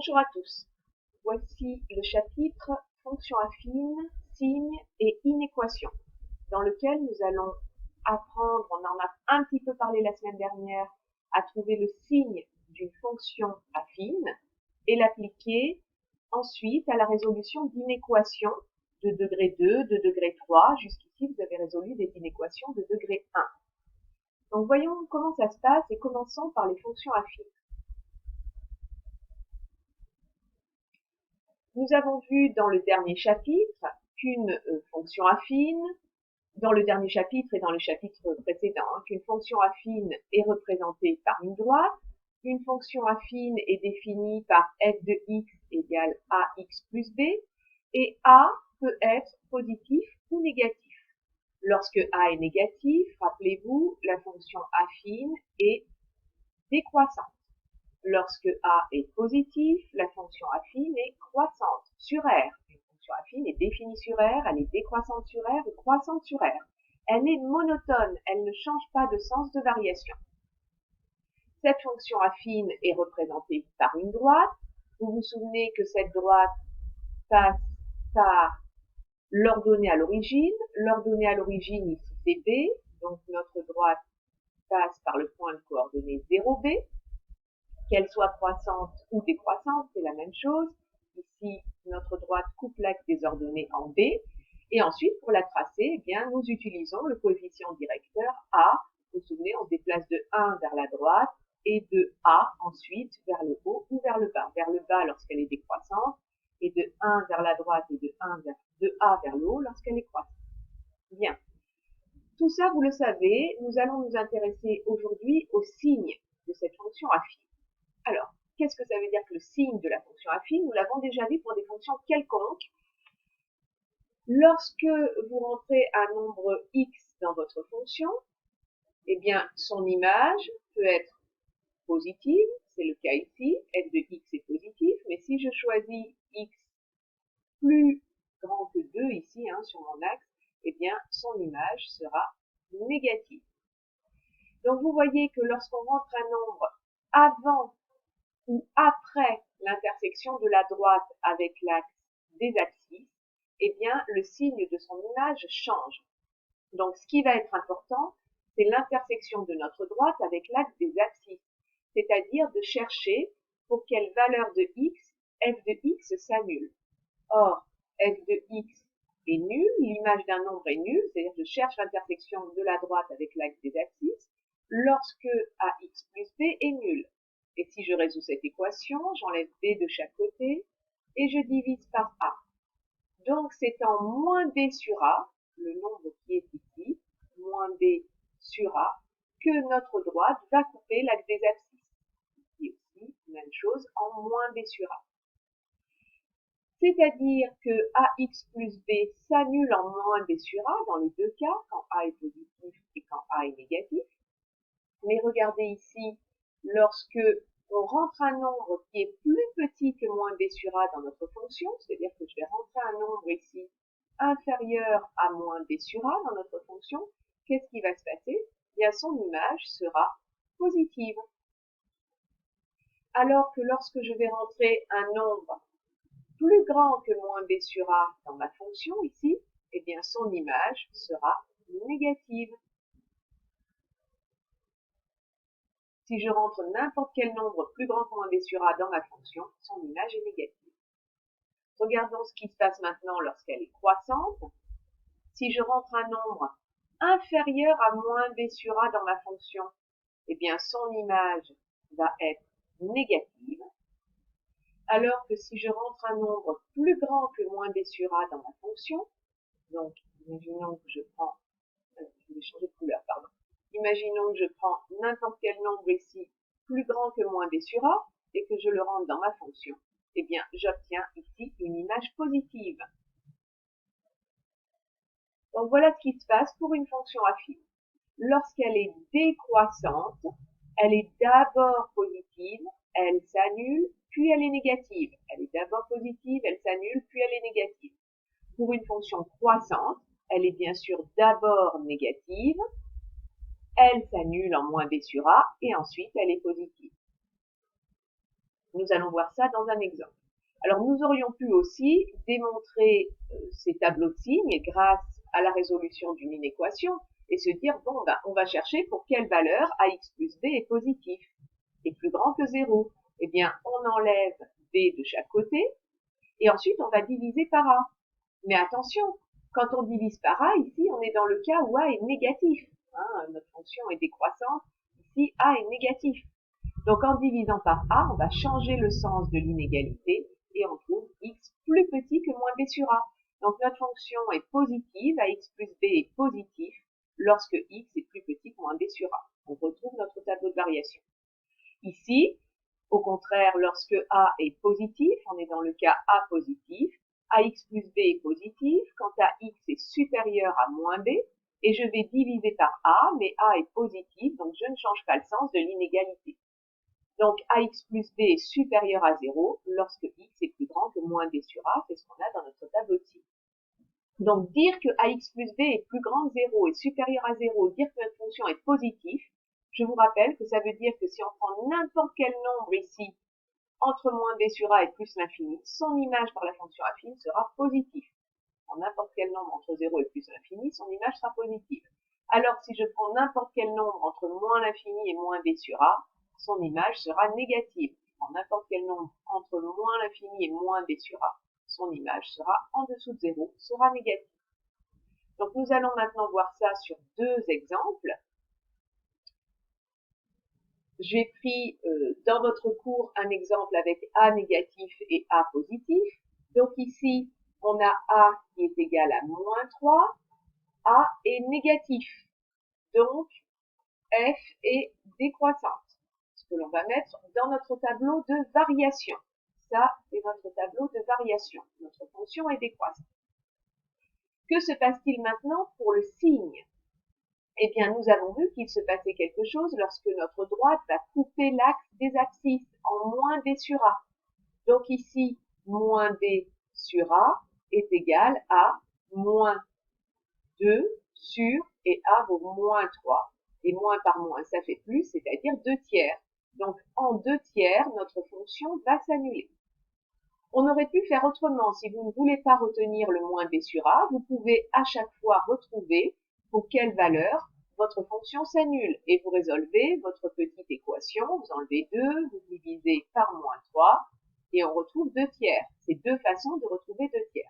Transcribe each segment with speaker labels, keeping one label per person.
Speaker 1: Bonjour à tous. Voici le chapitre Fonctions affines, signes et inéquations, dans lequel nous allons apprendre, on en a un petit peu parlé la semaine dernière, à trouver le signe d'une fonction affine et l'appliquer ensuite à la résolution d'inéquations de degré 2, de degré 3. Jusqu'ici, vous avez résolu des inéquations de degré 1. Donc voyons comment ça se passe et commençons par les fonctions affines. Nous avons vu dans le dernier chapitre qu'une fonction affine, dans le dernier chapitre et dans le chapitre précédent, qu'une fonction affine est représentée par une droite. Une fonction affine est définie par f de x égale ax plus b, et a peut être positif ou négatif. Lorsque a est négatif, rappelez-vous, la fonction affine est décroissante. Lorsque a est positif, la fonction affine est croissante sur R. Une fonction affine est définie sur R, elle est décroissante sur R ou croissante sur R. Elle est monotone, elle ne change pas de sens de variation. Cette fonction affine est représentée par une droite. Vous vous souvenez que cette droite passe par l'ordonnée à l'origine. L'ordonnée à l'origine, ici, c'est B. Donc, notre droite passe par le point de coordonnée 0B. Qu'elle soit croissante ou décroissante, c'est la même chose. Ici, notre droite coupe l'axe des ordonnées en B. Et ensuite, pour la tracer, eh bien, nous utilisons le coefficient directeur A. Vous vous souvenez, on se déplace de 1 vers la droite et de A ensuite vers le haut ou vers le bas. Vers le bas lorsqu'elle est décroissante et de 1 vers la droite et de A vers le haut lorsqu'elle est croissante. Bien. Tout ça, vous le savez, nous allons nous intéresser aujourd'hui au signe de cette fonction affine. Alors, qu'est-ce que ça veut dire que le signe de la fonction affine? Nous l'avons déjà vu pour des fonctions quelconques. Lorsque vous rentrez un nombre x dans votre fonction, eh bien, son image peut être positive, c'est le cas ici, f de x est positif, mais si je choisis x plus grand que 2 ici, sur mon axe, eh bien, son image sera négative. Donc, vous voyez que lorsqu'on rentre un nombre avant ou après l'intersection de la droite avec l'axe des abscisses, eh bien, le signe de son image change. Donc, ce qui va être important, c'est l'intersection de notre droite avec l'axe des abscisses, c'est-à-dire de chercher pour quelle valeur de x, f de x s'annule. Or, f de x est nul, l'image d'un nombre est nulle, c'est-à-dire je cherche l'intersection de la droite avec l'axe des abscisses, lorsque ax plus b est nul. Et si je résous cette équation, j'enlève b de chaque côté et je divise par a. Donc c'est en moins b sur a, le nombre qui est ici, moins b sur a, que notre droite va couper l'axe des abscisses. Ici aussi, même chose, en moins b sur a. C'est-à-dire que ax plus b s'annule en moins b sur a dans les deux cas, quand a est positif et quand a est négatif. Mais regardez ici, lorsque on rentre un nombre qui est plus petit que moins b sur a dans notre fonction, c'est-à-dire que je vais rentrer un nombre ici inférieur à moins b sur a dans notre fonction, qu'est-ce qui va se passer? Eh bien, son image sera positive. Alors que lorsque je vais rentrer un nombre plus grand que moins b sur a dans ma fonction ici, eh bien, son image sera négative. Si je rentre n'importe quel nombre plus grand que moins b sur a dans ma fonction, son image est négative. Regardons ce qui se passe maintenant lorsqu'elle est croissante. Si je rentre un nombre inférieur à moins b sur a dans ma fonction, eh bien son image va être négative. Alors que si je rentre un nombre plus grand que moins b sur a dans ma fonction, donc imaginons que je prends, je vais changer de couleur, pardon. Imaginons que je prends n'importe quel nombre ici plus grand que moins b sur a et que je le rentre dans ma fonction, eh bien, j'obtiens ici une image positive. Donc, voilà ce qui se passe pour une fonction affine. Lorsqu'elle est décroissante, elle est d'abord positive, elle s'annule, puis elle est négative. Elle est d'abord positive, elle s'annule, puis elle est négative. Pour une fonction croissante, elle est bien sûr d'abord négative, elle s'annule en moins b sur a, et ensuite elle est positive. Nous allons voir ça dans un exemple. Alors, nous aurions pu aussi démontrer ces tableaux de signes grâce à la résolution d'une inéquation et se dire, bon, ben, on va chercher pour quelle valeur ax plus b est positif, est plus grand que 0. Eh bien, on enlève b de chaque côté et ensuite on va diviser par a. Mais attention, quand on divise par a, ici, on est dans le cas où a est négatif. Hein, notre fonction est décroissante, ici a est négatif. Donc en divisant par a, on va changer le sens de l'inégalité et on trouve x plus petit que moins b sur a. Donc notre fonction est positive, ax plus b est positif lorsque x est plus petit que moins b sur a. On retrouve notre tableau de variation. Ici, au contraire, lorsque a est positif, on est dans le cas a positif, ax plus b est positif, quand ax est supérieur à moins b, et je vais diviser par a, mais a est positif, donc je ne change pas le sens de l'inégalité. Donc, ax plus b est supérieur à 0 lorsque x est plus grand que moins b sur a, c'est ce qu'on a dans notre tableau de signes. Donc, dire que ax plus b est plus grand que 0 et supérieur à 0, dire que notre fonction est positive, je vous rappelle que ça veut dire que si on prend n'importe quel nombre ici, entre moins b sur a et plus l'infini, son image par la fonction affine sera positive. En n'importe quel nombre entre 0 et plus l'infini, son image sera positive. Alors, si je prends n'importe quel nombre entre moins l'infini et moins b sur a, son image sera négative. En n'importe quel nombre entre moins l'infini et moins b sur a, son image sera en dessous de 0, sera négative. Donc nous allons maintenant voir ça sur deux exemples. J'ai pris dans votre cours un exemple avec a négatif et a positif. Donc ici, on a a qui est égal à moins 3, a est négatif. Donc f est décroissante. Que l'on va mettre dans notre tableau de variation. Ça, c'est notre tableau de variation. Notre fonction est décroissante. Que se passe-t-il maintenant pour le signe? Eh bien, nous avons vu qu'il se passait quelque chose lorsque notre droite va couper l'axe des abscisses en moins b sur a. Donc ici, moins b sur a est égal à moins 2 sur, et a vaut moins 3. Et moins par moins, ça fait plus, c'est-à-dire 2 tiers. Donc, en 2 tiers, notre fonction va s'annuler. On aurait pu faire autrement. Si vous ne voulez pas retenir le moins b sur a, vous pouvez à chaque fois retrouver pour quelle valeur votre fonction s'annule. Et vous résolvez votre petite équation, vous enlevez 2, vous divisez par moins 3, et on retrouve 2 tiers. C'est deux façons de retrouver 2 tiers.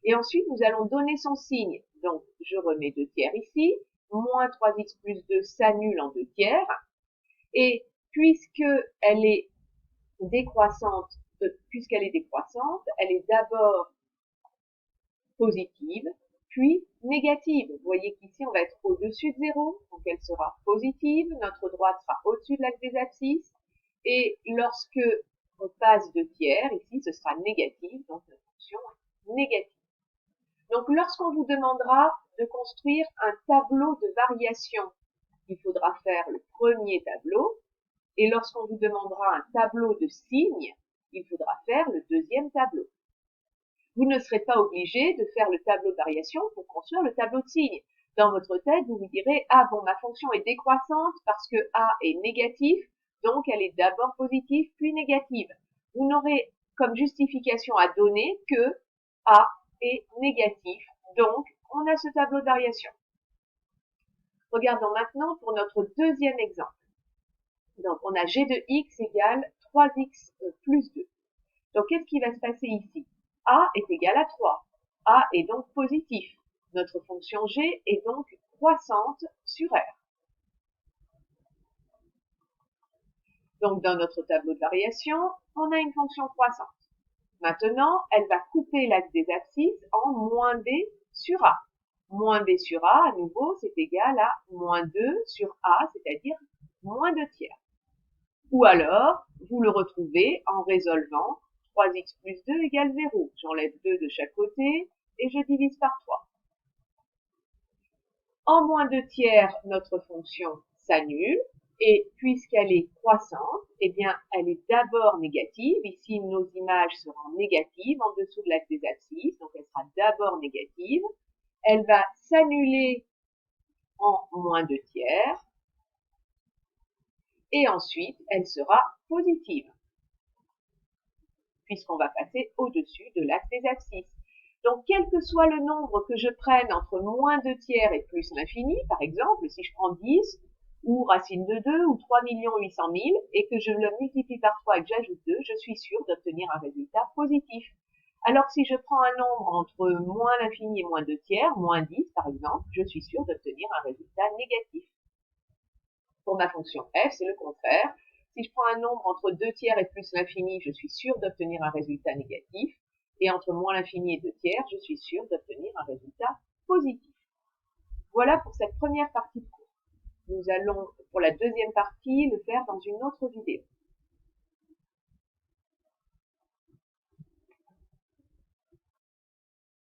Speaker 1: Et ensuite, nous allons donner son signe. Donc, je remets 2 tiers ici. Moins 3x plus 2 s'annule en 2 tiers. Et puisqu'elle est décroissante, elle est d'abord positive, puis négative. Vous voyez qu'ici, on va être au-dessus de 0, donc elle sera positive, notre droite sera au-dessus de l'axe des abscisses, et lorsque on passe de tiers, ici, ce sera négatif, donc notre fonction est négative. Donc, lorsqu'on vous demandera de construire un tableau de variation, il faudra faire le premier tableau, et lorsqu'on vous demandera un tableau de signes, il faudra faire le deuxième tableau. Vous ne serez pas obligé de faire le tableau de variation pour construire le tableau de signes. Dans votre tête, vous vous direz, ah bon, ma fonction est décroissante parce que a est négatif, donc elle est d'abord positive puis négative. Vous n'aurez comme justification à donner que a est négatif, donc on a ce tableau de variation. Regardons maintenant pour notre deuxième exemple. Donc, on a g de x égale 3x plus 2. Donc, qu'est-ce qui va se passer ici? A est égal à 3. A est donc positif. Notre fonction g est donc croissante sur R. Donc, dans notre tableau de variation, on a une fonction croissante. Maintenant, elle va couper l'axe des abscisses en moins b sur a. Moins b sur a, à nouveau, c'est égal à moins 2 sur a, c'est-à-dire moins 2 tiers. Ou alors, vous le retrouvez en résolvant 3x plus 2 égale 0. J'enlève 2 de chaque côté et je divise par 3. En moins 2 tiers, notre fonction s'annule et puisqu'elle est croissante, eh bien, elle est d'abord négative. Ici, nos images seront négatives en dessous de l'axe des abscisses, donc elle sera d'abord négative. Elle va s'annuler en moins 2 tiers. Et ensuite, elle sera positive. puisqu'on va passer au-dessus de l'axe des abscisses. Donc, quel que soit le nombre que je prenne entre moins 2 tiers et plus l'infini, par exemple, si je prends 10, ou racine de 2, ou 3 800 000, et que je le multiplie par 3 et que j'ajoute 2, je suis sûre d'obtenir un résultat positif. Alors, si je prends un nombre entre moins l'infini et moins 2 tiers, moins 10 par exemple, je suis sûre d'obtenir un résultat négatif. Pour ma fonction f, c'est le contraire. Si je prends un nombre entre 2 tiers et plus l'infini, je suis sûre d'obtenir un résultat négatif. Et entre moins l'infini et 2 tiers, je suis sûre d'obtenir un résultat positif. Voilà pour cette première partie de cours. Nous allons, pour la deuxième partie, le faire dans une autre vidéo.